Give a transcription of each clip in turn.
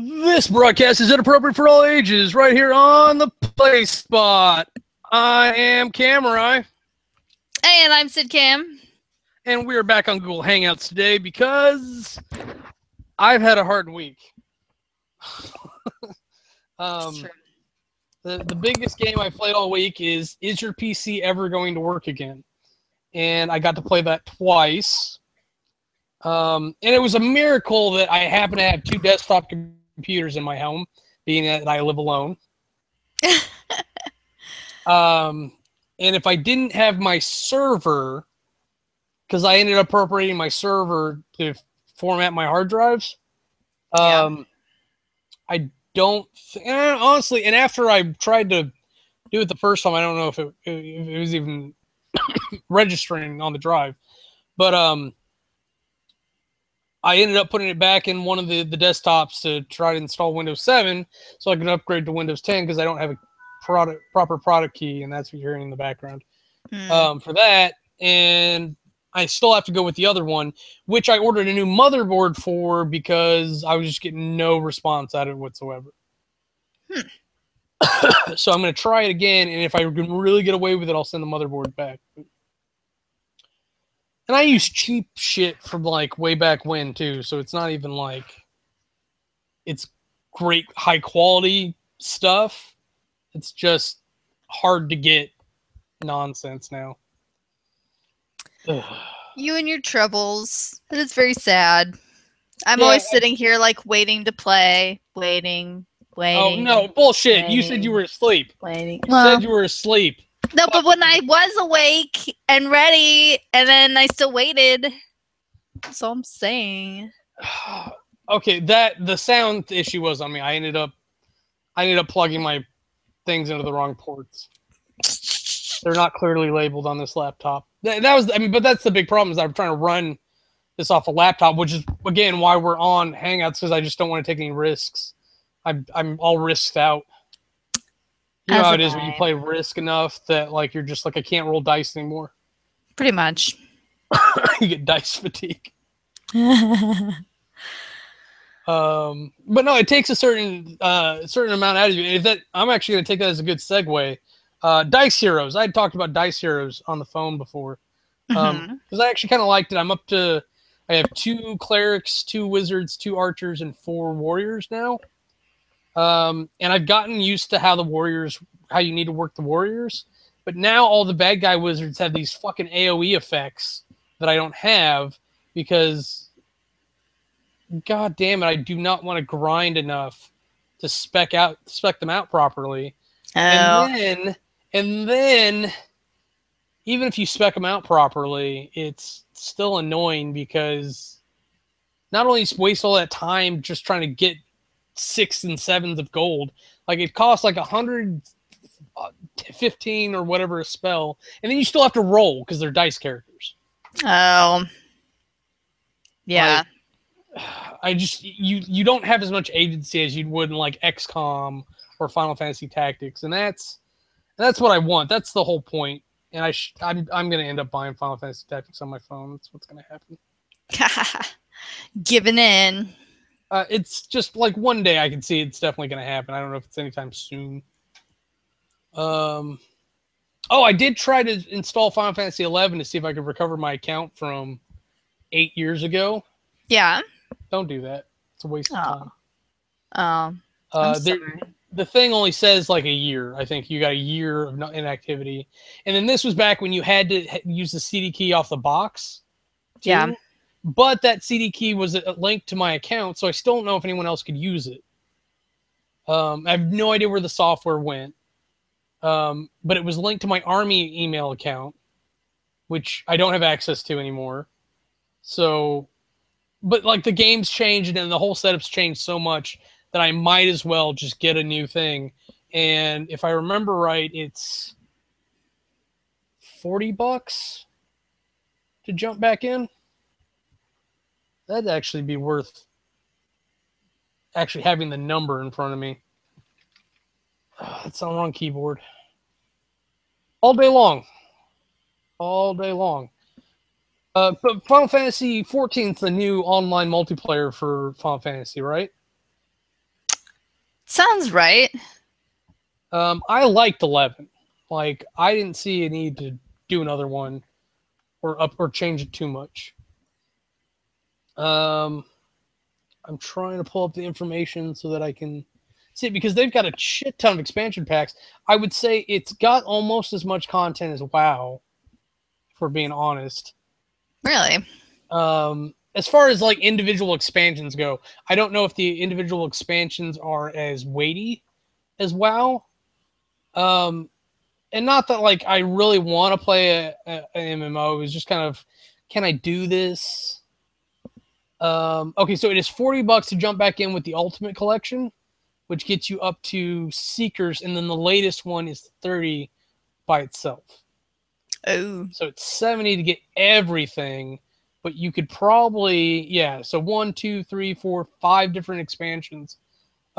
This broadcast is inappropriate for all ages, right here on the Play Spot. I am Kamurai. Hey, and I'm Syd Kam. And we are back on Google Hangouts today because I've had a hard week. The biggest game I played all week is your PC ever going to work again? And I got to play that twice. And it was a miracle that I happen to have two desktop computers in my home, being that I live alone. And if I didn't have my server, because I ended up appropriating my server to format my hard drives, I don't honestly. And after I tried to do it the first time, I don't know if it was even registering on the drive, but I ended up putting it back in one of the desktops to try to install Windows 7 so I can upgrade to Windows 10 because I don't have a proper product key, and that's what you're hearing in the background for that. And I still have to go with the other one, which I ordered a new motherboard for because I was just getting no response out of it whatsoever. So I'm going to try it again, and if I can really get away with it, I'll send the motherboard back. And I use cheap shit from like way back when too, so it's not even like it's great high quality stuff. It's just hard to get nonsense now. Ugh. You and your troubles. It is very sad. I'm always sitting here like waiting to play, waiting. Oh no, bullshit! Waiting, you said you were asleep. Waiting. You said you were asleep. No, but when I was awake and ready, and then I still waited. That's all I'm saying. Okay, the sound issue was on me. I ended up plugging my things into the wrong ports. They're not clearly labeled on this laptop. That was, but that's the big problem is I'm trying to run this off a laptop, which is again why we're on Hangouts, because I just don't want to take any risks. I'm all risked out. You know how it is when you play Risk enough that like you're just like I can't roll dice anymore. Pretty much. You get dice fatigue. But no, it takes a certain amount out of you. I'm actually going to take that as a good segue. Dice Heroes. I had talked about Dice Heroes on the phone before because I actually kind of liked it. I have 2 clerics, 2 wizards, 2 archers, and 4 warriors now. And I've gotten used to how you need to work the warriors. But now all the bad guy wizards have these fucking AoE effects that I don't have because, god damn it, I do not want to grind enough to spec them out properly. Oh. And then, even if you spec them out properly, it's still annoying because not only waste all that time just trying to get 6 and 7s of gold, like it costs like 115 or whatever a spell, and then you still have to roll because they're dice characters. Oh, yeah. Like, you don't have as much agency as you would in like XCOM or Final Fantasy Tactics, and that's what I want. That's the whole point. And I'm gonna end up buying Final Fantasy Tactics on my phone. That's what's gonna happen. Giving in. It's just like one day I can see it's definitely going to happen. I don't know if it's anytime soon. Oh, I did try to install Final Fantasy 11 to see if I could recover my account from 8 years ago. Yeah. Don't do that. It's a waste of time. I'm sorry. The thing only says like a year. I think you got a year of inactivity. And then this was back when you had to use the CD key off the box. Too. Yeah. But that CD key was linked to my account, so I still don't know if anyone else could use it. I have no idea where the software went. But it was linked to my Army email account, which I don't have access to anymore. So, but like the game's changed and the whole setup's changed so much that I might as well just get a new thing. And if I remember right, it's $40 to jump back in. That'd actually be worth actually having the number in front of me. Oh, that's on the wrong keyboard. All day long. All day long. But Final Fantasy 14 is the new online multiplayer for Final Fantasy, right? Sounds right. I liked 11. Like, I didn't see a need to do another one or change it too much. I'm trying to pull up the information so that I can see it because they've got a shit ton of expansion packs. I would say it's got almost as much content as WoW, for being honest. Really? As far as like individual expansions go, I don't know if the individual expansions are as weighty as WoW. And not that like I really want to play an MMO. It's just kind of, can I do this? Okay, so it is $40 to jump back in with the Ultimate Collection, which gets you up to Seekers, and then the latest one is 30 by itself. Oh. So it's 70 to get everything, but you could probably, so 1, 2, 3, 4, 5 different expansions.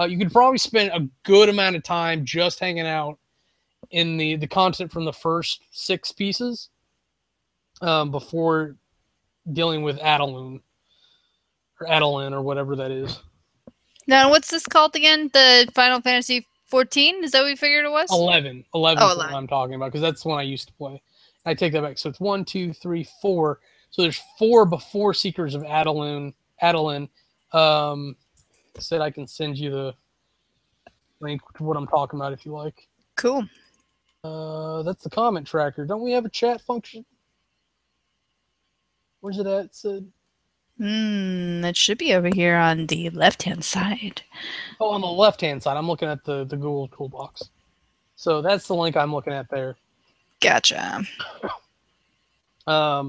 You could probably spend a good amount of time just hanging out in the content from the first 6 pieces before dealing with Adalun or Adalin or whatever that is. Now, what's this called again? The Final Fantasy 14? Is that what we figured it was? 11. 11 is what I'm talking about because that's the one I used to play. I take that back. So it's 1, 2, 3, 4. So there's 4 before Seekers of Adalin. Said I can send you the link to what I'm talking about if you like. Cool. That's the comment tracker. Don't we have a chat function? Where's it at, Sid? That should be over here on the left-hand side. Oh, on the left-hand side. I'm looking at the Google Toolbox. So that's the link I'm looking at there. Gotcha. I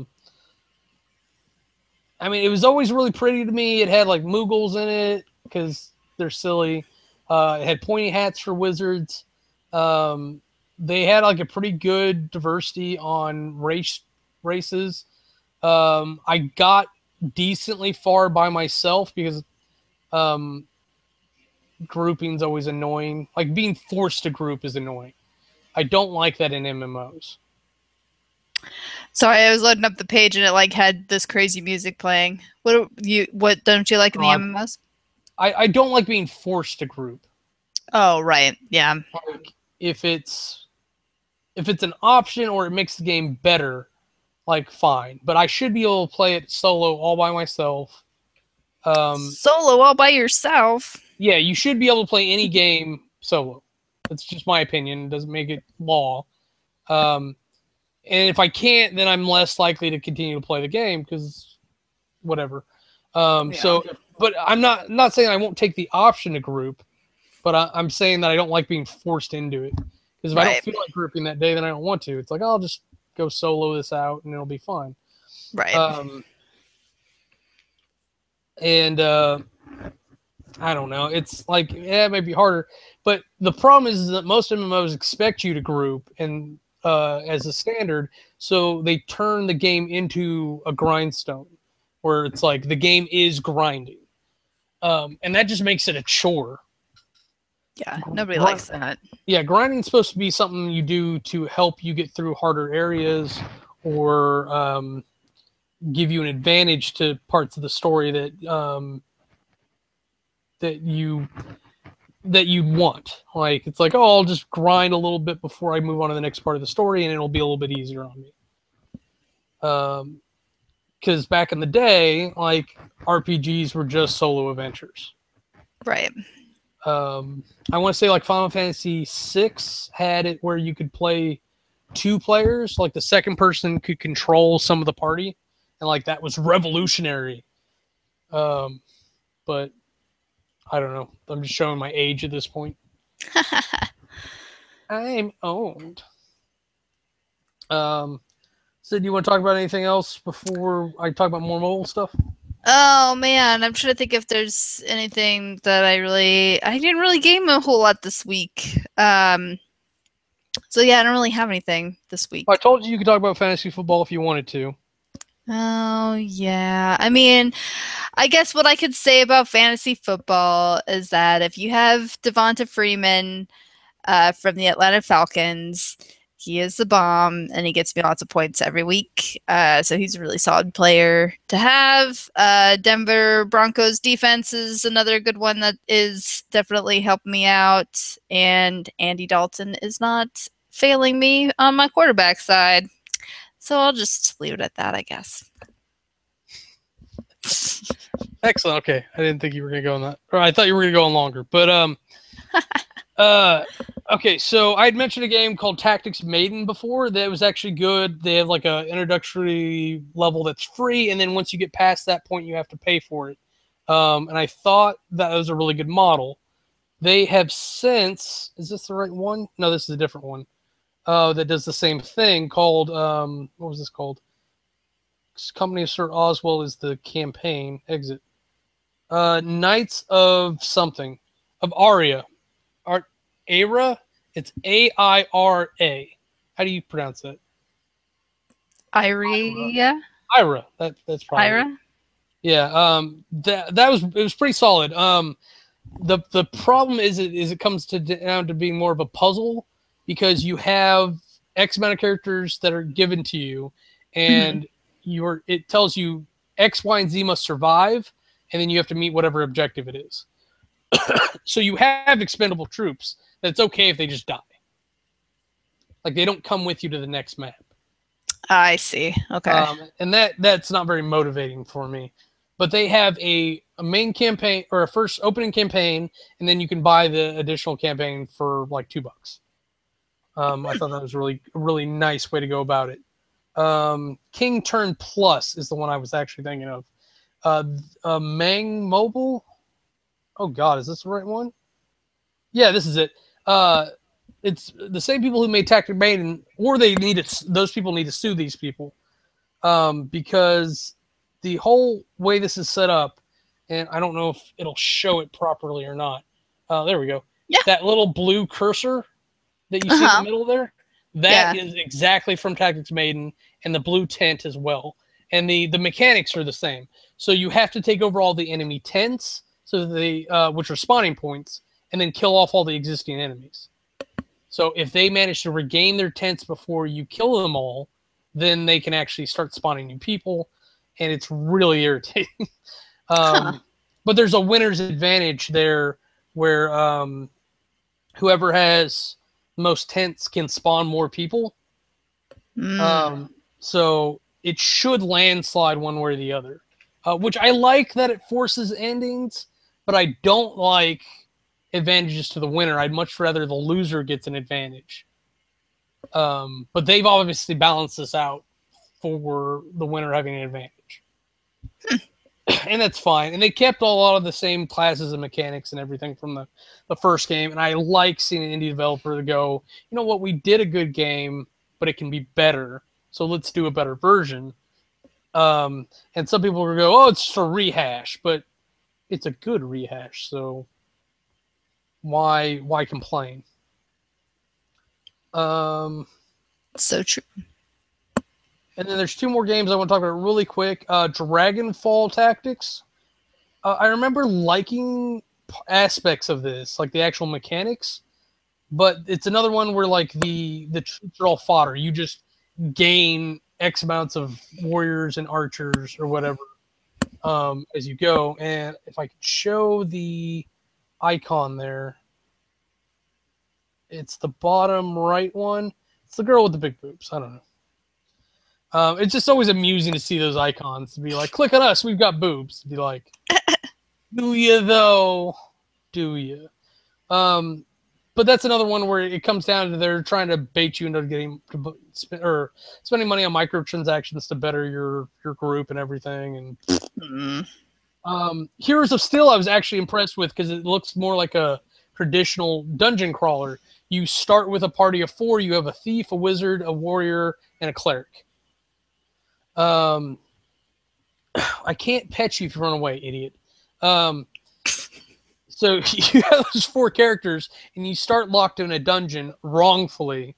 mean, it was always really pretty to me. It had like Moogles in it because they're silly. It had pointy hats for wizards. They had like a pretty good diversity on races. I got decently far by myself because grouping's always annoying. Like being forced to group is annoying. I don't like that in MMOs. Sorry, I was loading up the page and it like had this crazy music playing. What don't you like in the MMOs? I don't like being forced to group. Oh, right. Yeah. Like, if it's an option or it makes the game better, like fine. But I should be able to play it solo all by myself. Solo all by yourself? Yeah, you should be able to play any game solo. That's just my opinion. It doesn't make it law. And if I can't, then I'm less likely to continue to play the game because whatever. So, but I'm not saying I won't take the option to group, but I'm saying that I don't like being forced into it. Because if I don't feel like grouping that day, then I don't want to. It's like, I'll just go solo this out and it'll be fine. Right. I don't know. It's like, it may be harder. But the problem is that most MMOs expect you to group and as a standard. So they turn the game into a grindstone where it's like the game is grinding. And that just makes it a chore. Yeah, nobody likes that. Yeah, grinding's supposed to be something you do to help you get through harder areas or give you an advantage to parts of the story that you want. Like, it's like, oh, I'll just grind a little bit before I move on to the next part of the story, and it'll be a little bit easier on me. Because back in the day, like, RPGs were just solo adventures. Right. I want to say like Final Fantasy VI had it where you could play 2 players, like the second person could control some of the party, and like that was revolutionary. But I don't know. I'm just showing my age at this point. I'm old. So do you want to talk about anything else before I talk about more mobile stuff? Oh man, I'm trying to think if there's anything that I didn't really game a whole lot this week. So yeah, I don't really have anything this week. I told you could talk about fantasy football if you wanted to. Oh yeah. I mean, I guess what I could say about fantasy football is that if you have Devonta Freeman from the Atlanta Falcons, He is the bomb, and he gets me lots of points every week. So he's a really solid player to have. Denver Broncos defense is another good one that is definitely helping me out. And Andy Dalton is not failing me on my quarterback side. So I'll just leave it at that, I guess. Excellent. Okay, I didn't think you were gonna go on that, or I thought you were gonna go on longer. But okay. So I had mentioned a game called Tactics Maiden before. That was actually good. They have like a introductory level that's free, and then once you get past that point, you have to pay for it. And I thought that was a really good model. They have since. Is this the right one? No, this is a different one. That does the same thing called what was this called? Company of Sir Oswald is the campaign exit. Knights of something of Aria, Aira. It's Aira. How do you pronounce that? Iria. Ira. That's probably Ira. It. Yeah. That was, it was pretty solid. The problem is it comes down to being more of a puzzle, because you have X amount of characters that are given to you, and it tells you X, Y, and Z must survive, and then you have to meet whatever objective it is. So you have expendable troops. That's okay if they just die. Like, they don't come with you to the next map. I see. Okay. And that's not very motivating for me. But they have a main campaign, or a first opening campaign, and then you can buy the additional campaign for like $2. I thought that was a really nice way to go about it. King Turn Plus is the one I was actually thinking of. Mang Mobile. Oh God, is this the right one? Yeah, this is it. It's the same people who made Tactic Maiden, or those people need to sue these people, because the whole way this is set up, and I don't know if it'll show it properly or not. There we go. Yeah. That little blue cursor that you see in the middle there, that is exactly from Tactics Maiden, and the blue tent as well. And the mechanics are the same. So you have to take over all the enemy tents, so they which are spawning points, and then kill off all the existing enemies. So if they manage to regain their tents before you kill them all, then they can actually start spawning new people, and it's really irritating. But there's a winner's advantage there, where whoever has most tents can spawn more people. So it should landslide one way or the other, which I like that it forces endings, but I don't like advantages to the winner. I'd much rather the loser gets an advantage. But they've obviously balanced this out for the winner having an advantage. And that's fine. And they kept a lot of the same classes and mechanics and everything from the first game. And I like seeing an indie developer to go, you know what, we did a good game, but it can be better. So let's do a better version. And some people will go, oh, it's just a rehash, but it's a good rehash. So why complain? So true. And then there's 2 more games I want to talk about really quick. Dragonfall Tactics. I remember liking aspects of this, like the actual mechanics, but it's another one where like the troops are all fodder. You just gain X amounts of warriors and archers or whatever as you go. And if I could show the icon there, it's the bottom right one. It's the girl with the big boobs. I don't know. It's just always amusing to see those icons, to be like, click on us, we've got boobs. To be like, do you though? Do you? But that's another one where it comes down to they're trying to bait you into spending money on microtransactions to better your group and everything. And Heroes of Steel I was actually impressed with, because it looks more like a traditional dungeon crawler. You start with a party of 4. You have a thief, a wizard, a warrior, and a cleric. I can't pet you if you run away, idiot. So you have those 4 characters, and you start locked in a dungeon wrongfully.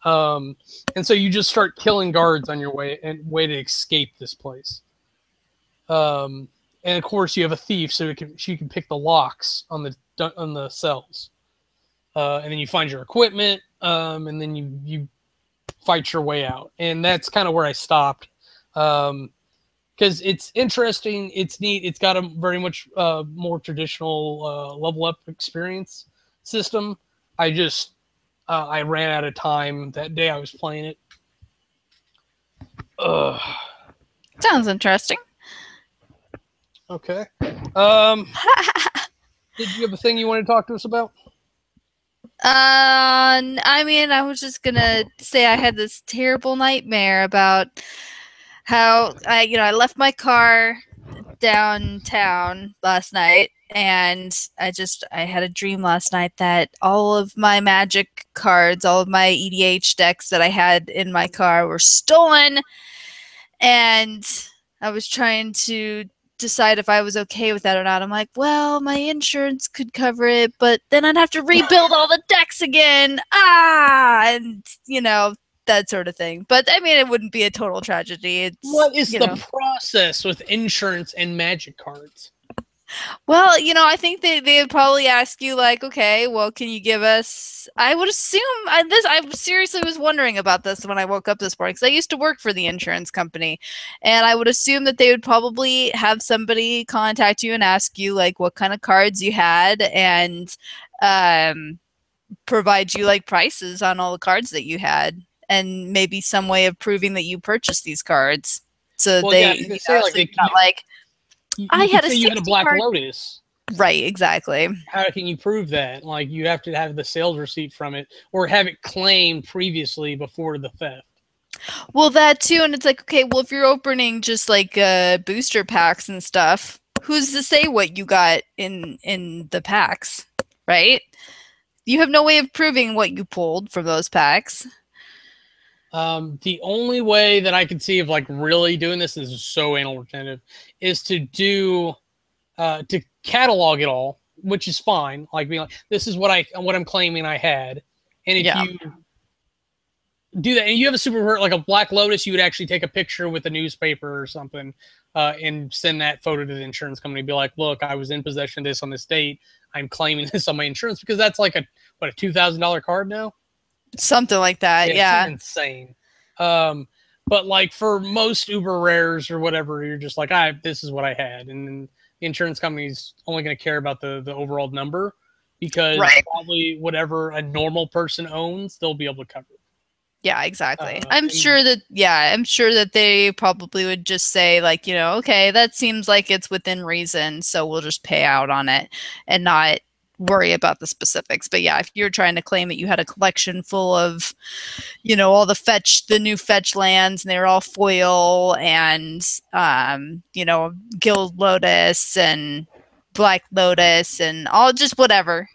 And so you just start killing guards on your way to escape this place. And of course you have a thief, so she can pick the locks on the cells. And then you find your equipment, and then you fight your way out. And that's kind of where I stopped. Because it's interesting, it's neat, it's got a very much more traditional level up experience system. I ran out of time that day I was playing it. Sounds interesting. Okay. Did you have a thing you wanted to talk to us about? I mean, I was just gonna say I had this terrible nightmare about how I left my car downtown last night, and I had a dream last night that all of my Magic cards, all of my EDH decks that I had in my car were stolen, and I was trying to decide if I was okay with that or not. I'm like, well, my insurance could cover it, but then I'd have to rebuild all the decks again. And that sort of thing. But I mean, it wouldn't be a total tragedy. What is the process with insurance and Magic cards? Well, I think they would probably ask you like, okay, well, can you give us? I would assume I seriously was wondering about this when I woke up this morning because I used to work for the insurance company, and I would assume that they would probably have somebody contact you and ask you like what kind of cards you had and provide you like prices on all the cards that you had and maybe some way of proving that you purchased these cards. So well, they, yeah, say like, I had you had a Black Lotus. Right, exactly. How can you prove that? Like, you have to have the sales receipt from it or have it claimed previously before the theft. Well, that too, and it's like, okay, well, if you're opening just like booster packs and stuff, who's to say what you got in the packs, right? You have no way of proving what you pulled from those packs. The only way that I can see of like really doing this is so anal retentive is to do to catalog it all, which is fine. Like being like, this is what I'm claiming I had, and if you do that and you have a super like a Black Lotus, you would actually take a picture with a newspaper or something and send that photo to the insurance company. Be like, look, I was in possession of this on this date. I'm claiming this on my insurance because that's like a $2,000 card now. Something like that, yeah. It's insane. But like for most uber rares or whatever, you're just like, this is what I had, and then the insurance company's only going to care about the overall number because probably whatever a normal person owns, they'll be able to cover it. Yeah, exactly. I'm sure that they probably would just say like, okay, that seems like it's within reason, so we'll just pay out on it and not worry about the specifics. But yeah, if you're trying to claim that you had a collection full of, all the new fetch lands and they're all foil and, Guild Lotus and Black Lotus and all just whatever.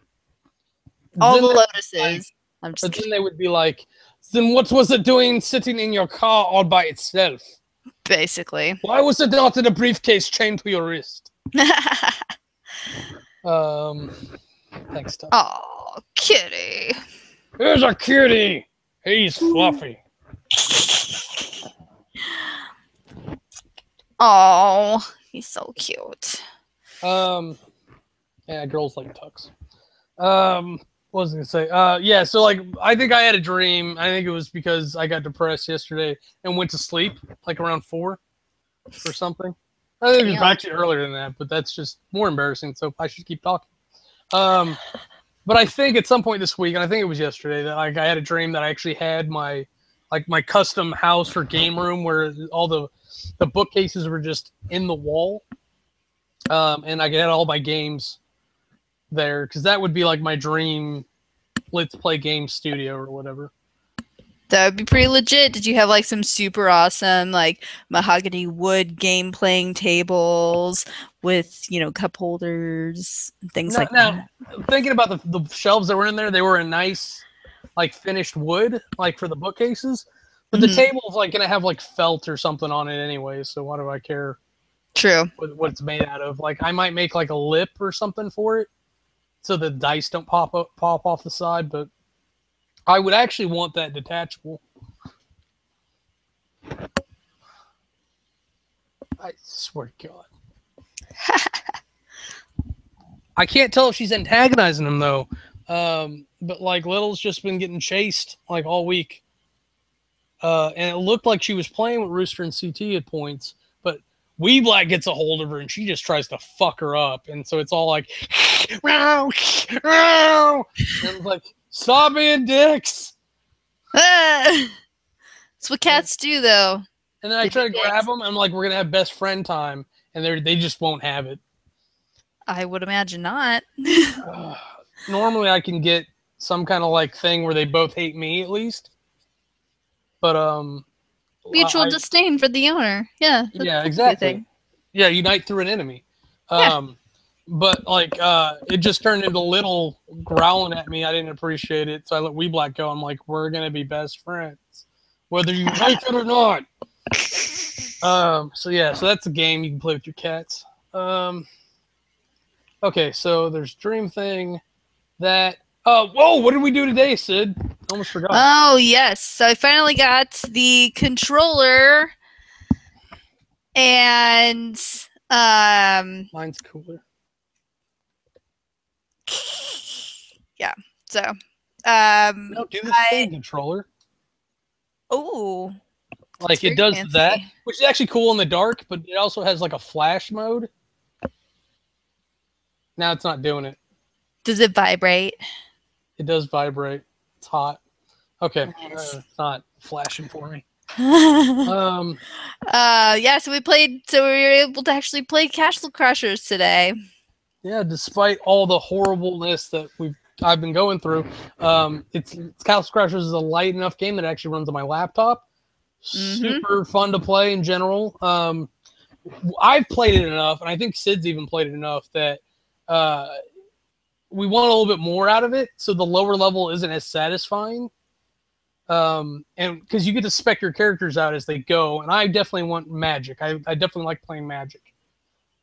All the Lotuses. But then they would be like, then what was it doing sitting in your car all by itself? Basically. Why was it not in a briefcase chained to your wrist? Thanks, Tom. Oh, kitty. Here's a kitty. He's fluffy. Oh, he's so cute. Yeah, girls like tucks. What was I gonna say? Yeah, so like I think I had a dream. I think it was because I got depressed yesterday and went to sleep like around 4 or something. I think it was actually earlier than that, but that's just more embarrassing, so I should keep talking. But I think at some point this week, and I think it was yesterday, that like I had a dream that I actually had my custom house or game room where all the bookcases were just in the wall, and I could have all my games there, because that would be like my dream let's play game studio or whatever. That would be pretty legit. Did you have like some super awesome like mahogany wood game playing tables with cup holders and things like that? Thinking about the shelves that were in there, they were a nice like finished wood like for the bookcases, but the table's like gonna have like felt or something on it anyway, so why do I care? True. What it's made out of. Like I might make like a lip or something for it so the dice don't pop off the side, but I would actually want that detachable. I swear to God. I can't tell if she's antagonizing him though. But like Little's just been getting chased like all week. and it looked like she was playing with Rooster and CT at points, but Weeblack gets a hold of her and she just tries to fuck her up, and so it's all like, row, row. And I'm like, stop being dicks. That's what cats do, though. And then I try to grab them. I'm like, we're gonna have best friend time, and they just won't have it. I would imagine not. Normally, I can get some kind of like thing where they both hate me at least, but mutual disdain for the owner. Yeah. Yeah, exactly. Yeah, unite through an enemy. But like, it just turned into Little growling at me. I didn't appreciate it, so I let Weeblack go. I'm like, we're gonna be best friends, whether you like it or not. So yeah, so that's a game you can play with your cats. Okay, so there's Dream Thing. That. Whoa! What did we do today, Syd? Almost forgot. Oh yes, so I finally got the controller, and mine's cooler. Yeah. So no, do the thing controller. Oh. Like it does fancy. That, which is actually cool in the dark, but it also has like a flash mode. Now it's not doing it. Does it vibrate? It does vibrate. It's hot. Okay. Nice. It's not flashing for me. Yeah, so we were able to actually play Castle Crashers today. Yeah, despite all the horribleness that I've been going through, it's Castle Crashers is a light enough game that actually runs on my laptop. Super fun to play in general. I've played it enough, and I think Syd's even played it enough that we want a little bit more out of it, so the lower level isn't as satisfying. And because you get to spec your characters out as they go, and I definitely want magic. I definitely like playing magic.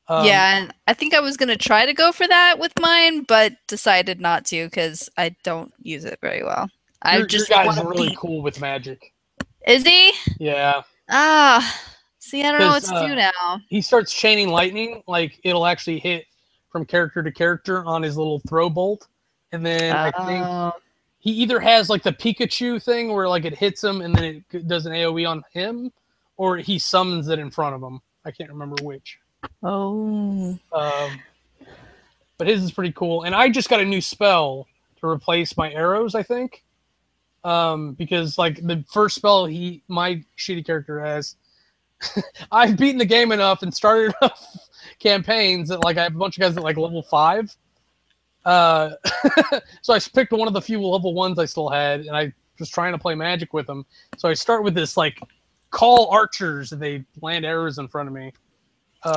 Yeah, and I think I was going to try to go for that with mine, but decided not to because I don't use it very well. Your guy's really cool with magic. Is he? Yeah. See, I don't know what to do now. He starts chaining lightning, like it'll actually hit from character to character on his little throw bolt. And then I think he either has like the Pikachu thing where like it hits him and then it does an AoE on him, or he summons it in front of him. I can't remember which. Oh. But his is pretty cool. And I just got a new spell to replace my arrows, I think. Because like the first spell my shitty character has, I've beaten the game enough and started enough campaigns that like I have a bunch of guys at like level 5. So I picked one of the few level 1s I still had, and I was trying to play magic with them. So I start with this like call archers, and they land arrows in front of me.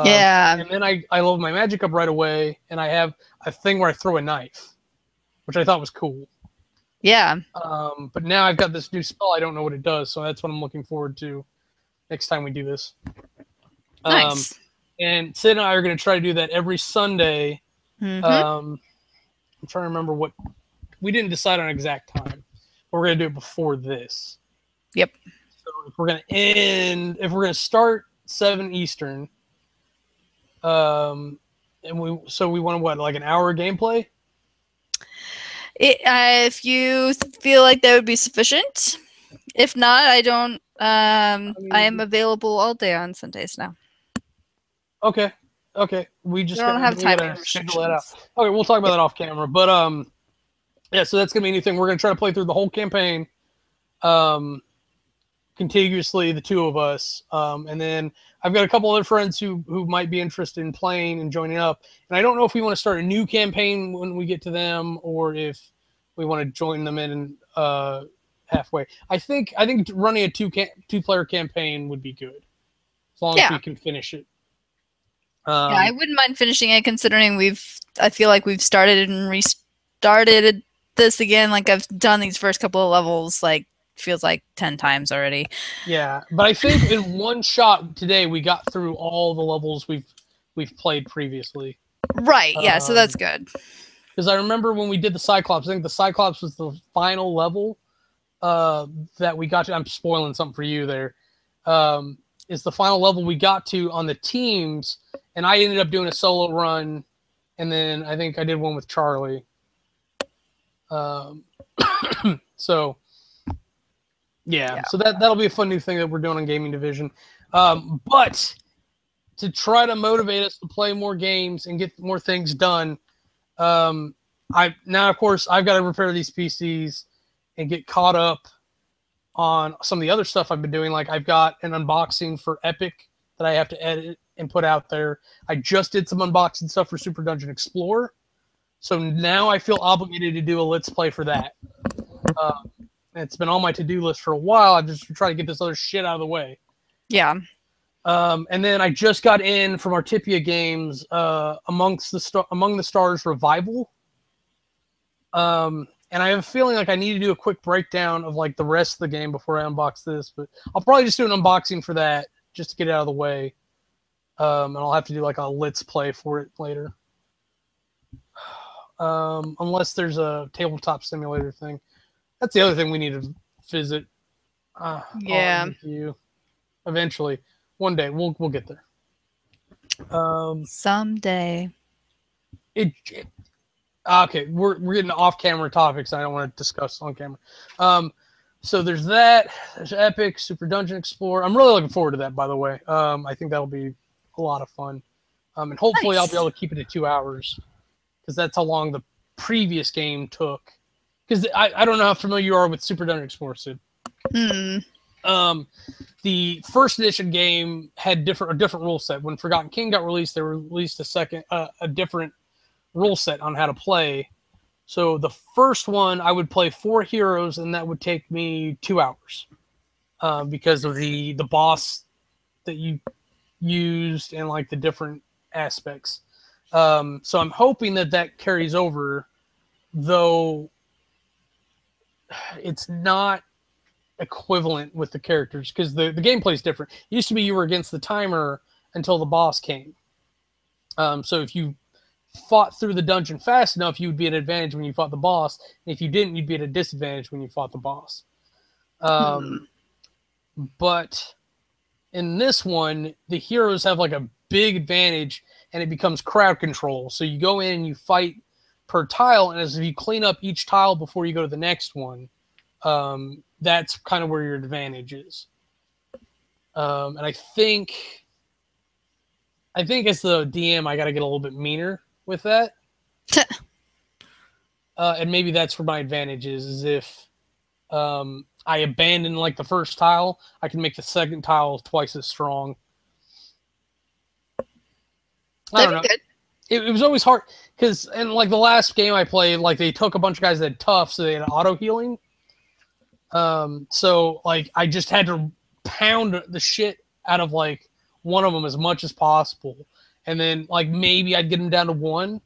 Yeah. And then I level my magic up right away, and I have a thing where I throw a knife, which I thought was cool. Yeah. But now I've got this new spell. I don't know what it does, so that's what I'm looking forward to next time we do this. Nice. And Syd and I are going to try to do that every Sunday. I'm trying to remember what we didn't decide on an exact time. But we're going to do it before this. Yep. So if we're going to start 7 Eastern, and we want what, like an hour of gameplay? If you feel like that would be sufficient. If not, I don't. I am available all day on Sundays now. Okay. We just don't have time to schedule that out. Okay, we'll talk about that off camera. But yeah. So that's gonna be a new thing. We're gonna try to play through the whole campaign, contiguously, the two of us. And then I've got a couple other friends who might be interested in playing and joining up. And I don't know if we want to start a new campaign when we get to them, or if we want to join them in halfway. I think running a two-player campaign would be good, as long as we can finish it. Yeah, I wouldn't mind finishing it, considering I feel like we've started and restarted this again. Like I've done these first couple of levels, like feels like 10 times already. Yeah, but I think in one shot today we got through all the levels we've played previously. Right. Yeah. So that's good. Because I remember when we did the Cyclops, I think the Cyclops was the final level that we got to. I'm spoiling something for you there. Is the final level we got to on the teams, and I ended up doing a solo run, and then I think I did one with Charlie. So Yeah, so that'll be a fun new thing that we're doing on Gaming Division. But to try to motivate us to play more games and get more things done, of course I've got to repair these PCs and get caught up on some of the other stuff I've been doing. Like I've got an unboxing for Epic that I have to edit and put out there. I just did some unboxing stuff for Super Dungeon Explorer, so now I feel obligated to do a Let's Play for that. It's been on my to-do list for a while. I'm just trying to get this other shit out of the way. Yeah. And then I just got in from Artipia Games Among the Stars Revival. And I have a feeling like I need to do a quick breakdown of like the rest of the game before I unbox this. But I'll probably just do an unboxing for that just to get it out of the way. And I'll have to do like a Let's Play for it later. Unless there's a tabletop simulator thing. That's the other thing we need to visit. Yeah. You eventually, one day we'll get there. Someday. Okay, we're getting off camera topics I don't want to discuss on camera. So there's that. There's Epic, Super Dungeon Explorer. I'm really looking forward to that, by the way. I think that'll be a lot of fun. And hopefully I'll be able to keep it at 2 hours, because that's how long the previous game took. Because I don't know how familiar you are with Super Dungeon Explorer, Sid. The first edition game had a different rule set. When Forgotten King got released, they released a different rule set on how to play. So the first one, I would play 4 heroes, and that would take me 2 hours because of the boss that you used and like the different aspects. So I'm hoping that carries over, though it's not equivalent with the characters because the gameplay is different. It used to be you were against the timer until the boss came. So if you fought through the dungeon fast enough, you would be at an advantage when you fought the boss. And if you didn't, you'd be at a disadvantage when you fought the boss. But in this one, the heroes have like a big advantage, and it becomes crowd control. So you go in and you fight per tile, and as if you clean up each tile before you go to the next one, that's kind of where your advantage is. And I think as the DM, I got to get a little bit meaner with that. And maybe that's where my advantage is if I abandon like the first tile, I can make the second tile twice as strong. I don't know. It was always hard because in like the last game I played, like they took a bunch of guys that had tough, so they had auto healing. So like I just had to pound the shit out of like one of them as much as possible, and then like maybe I'd get them down to 1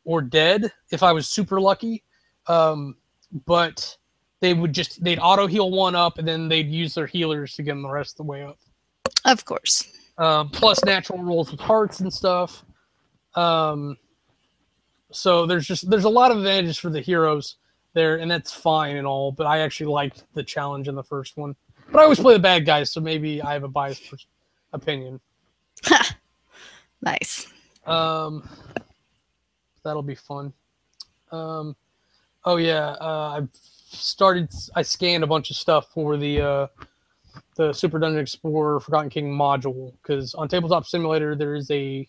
or dead if I was super lucky. But they'd auto heal 1 up, and then they'd use their healers to get them the rest of the way up. Of course. Plus natural rolls with hearts and stuff. So there's a lot of advantages for the heroes there, and that's fine and all, but I actually liked the challenge in the first one. But I always play the bad guys, so maybe I have a biased opinion. Nice. That'll be fun. Oh yeah, I scanned a bunch of stuff for the Super Dungeon Explorer Forgotten King module, because on Tabletop Simulator there is a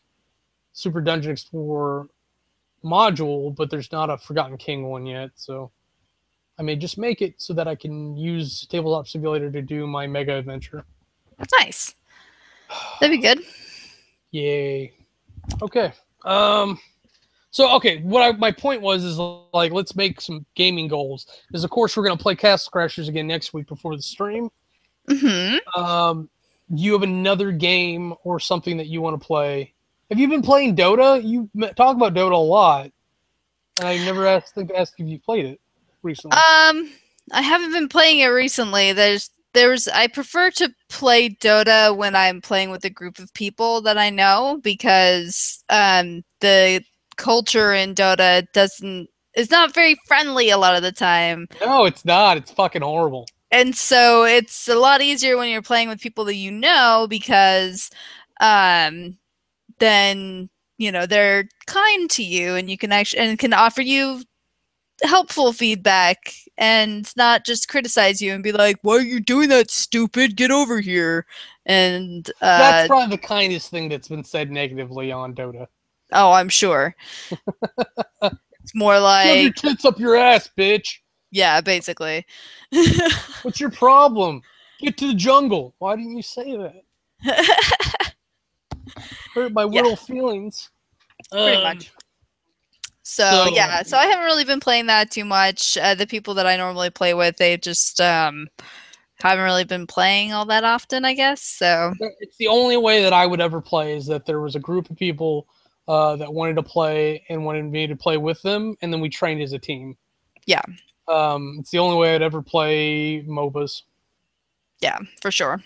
Super Dungeon Explorer module, but there's not a Forgotten King one yet, so I may just make it so that I can use Tabletop Simulator to do my mega adventure. Nice. That'd be good. Yay. Okay. My point was like, let's make some gaming goals, because of course we're gonna play Castle Crashers again next week before the stream. You have another game or something that you want to play? Have you been playing Dota? You talk about Dota a lot, and I never asked if you played it recently. I haven't been playing it recently. I prefer to play Dota when I'm playing with a group of people that I know, because the culture in Dota is not very friendly a lot of the time. No, it's not. It's fucking horrible. And so it's a lot easier when you're playing with people that you know, because then they're kind to you, and you can can offer you helpful feedback and not just criticize you and be like, why are you doing that, stupid? Get over here. And that's probably the kindest thing that's been said negatively on Dota. Oh, I'm sure. It's more like, shove your tits up your ass, bitch. Yeah, basically. What's your problem? Get to the jungle. Why didn't you say that? Hurt my little feelings. Pretty much. So yeah, so I haven't really been playing that too much. The people that I normally play with, they just haven't really been playing all that often, I guess. So it's the only way that I would ever play is that there was a group of people that wanted to play and wanted me to play with them, and then we trained as a team. Yeah. It's the only way I'd ever play MOBAs. Yeah, for sure.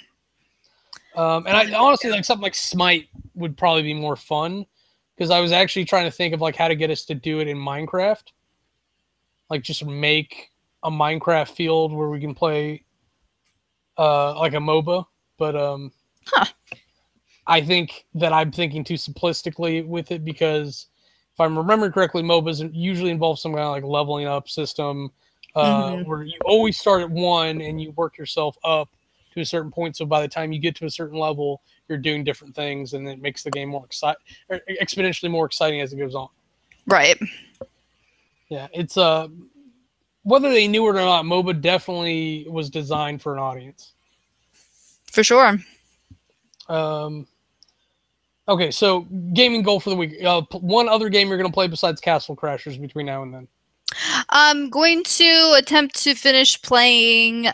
And I honestly like something like Smite would probably be more fun because I was actually trying to think of like how to get us to do it in Minecraft. Like just make a Minecraft field where we can play like a MOBA, but I think that I'm thinking too simplistically with it because if I'm remembering correctly, MOBAs usually involve some kind of like leveling up system where you always start at 1 and you work yourself up to a certain point. So by the time you get to a certain level, you're doing different things, and it makes the game more exponentially more exciting as it goes on. Right. Yeah, it's whether they knew it or not, MOBA definitely was designed for an audience. For sure. Okay, so gaming goal for the week. One other game you're going to play besides Castle Crashers between now and then? I'm going to attempt to finish playing,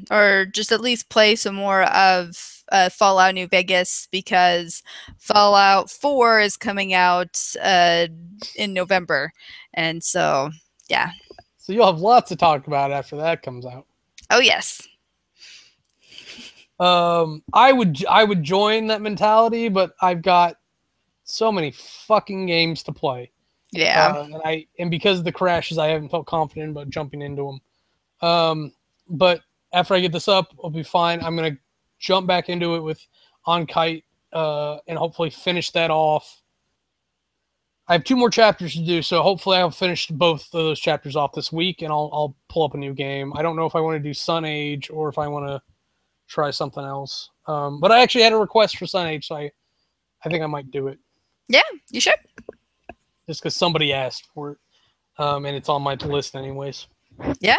or just at least play some more of Fallout New Vegas, because Fallout 4 is coming out in November. And so, yeah. So you'll have lots to talk about after that comes out. Oh, yes. I would join that mentality, but I've got so many fucking games to play. Yeah. And because of the crashes, I haven't felt confident about jumping into them. But after I get this up, I'll be fine. I'm gonna jump back into it with On Kite, and hopefully finish that off. I have 2 more chapters to do, so hopefully I'll finish both of those chapters off this week, and I'll pull up a new game. I don't know if I want to do Sun Age or if I want to try something else. But I actually had a request for Sun Age, so I think I might do it. Yeah, you should. Just because somebody asked for it, and it's on my list anyways. Yeah.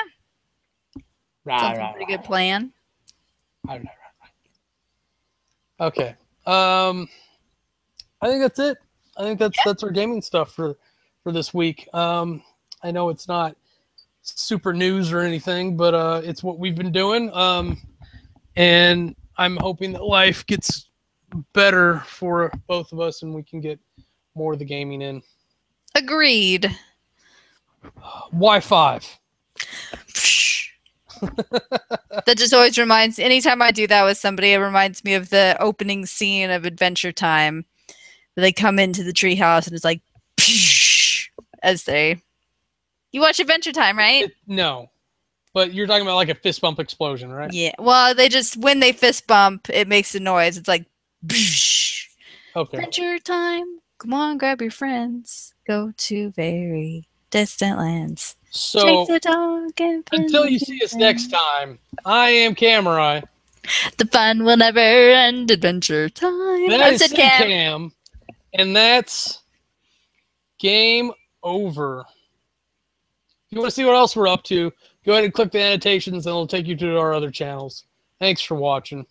Sounds a pretty good plan. Okay. I think that's it. I think that's our gaming stuff for this week. I know it's not super news or anything, but it's what we've been doing. And I'm hoping that life gets better for both of us and we can get more of the gaming in. Agreed. Y5. That just always reminds, anytime I do that with somebody, it reminds me of the opening scene of Adventure Time. They come into the treehouse and it's like, as they... You watch Adventure Time, right? No. But you're talking about like a fist bump explosion, right? Yeah. Well, when they fist bump, it makes a noise. It's like, okay. Adventure Time. Come on, grab your friends. Go to very distant lands. So, until you see us next time, I am Kamurai. The fun will never end. Adventure Time. That is Syd Kam. And that's game over. If you want to see what else we're up to, go ahead and click the annotations and it'll take you to our other channels. Thanks for watching.